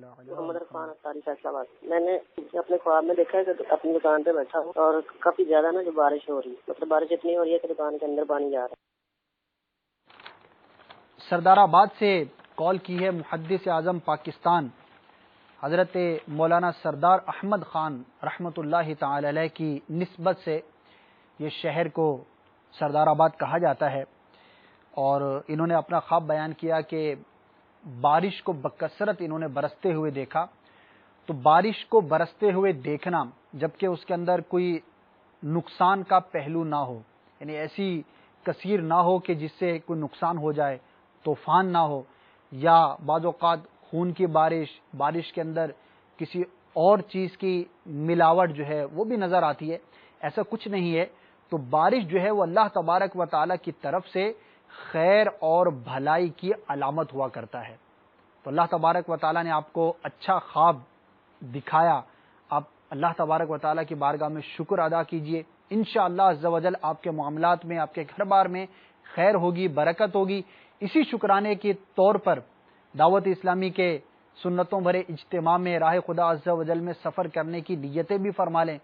محمد عرفان اختاری فیصل آباد۔ میں نے اپنے خواب میں دیکھا ہے کہ اپنی دکان پہ بیٹھا ہوں اور کافی زیادہ نا جو بارش ہو رہی ہے، مطلب بارش اتنی ہو رہی ہے کہ دکان کے اندر پانی جا رہا ہے۔ سردار آباد سے کال کی ہے محدث اعظم پاکستان حضرت مولانا سردار احمد خان رحمۃ اللہ تعالی علیہ کی نسبت سے یہ شہر کو سردار آباد کہا جاتا ہے، اور انہوں نے اپنا خواب بیان کیا کہ بارش کو بکثرت انہوں نے برستے ہوئے دیکھا۔ تو بارش کو برستے ہوئے دیکھنا جبکہ اس کے اندر کوئی نقصان کا پہلو نہ ہو، یعنی ایسی کثیر نہ ہو کہ جس سے کوئی نقصان ہو جائے، طوفان نہ ہو، یا بعض اوقات خون کی بارش کے اندر کسی اور چیز کی ملاوٹ جو ہے وہ بھی نظر آتی ہے، ایسا کچھ نہیں ہے۔ تو بارش جو ہے وہ اللہ تبارک و تعالیٰ کی طرف سے خیر اور بھلائی کی علامت ہوا کرتا ہے۔ تو اللہ تبارک و تعالیٰ نے آپ کو اچھا خواب دکھایا، آپ اللہ تبارک و تعالیٰ کی بارگاہ میں شکر ادا کیجئے، انشاءاللہ عز و جل آپ کے معاملات میں، آپ کے گھر بار میں خیر ہوگی، برکت ہوگی۔ اسی شکرانے کے طور پر دعوت اسلامی کے سنتوں بھرے اجتماع میں راہ خدا عز و جل میں سفر کرنے کی نیتیں بھی فرما لیں۔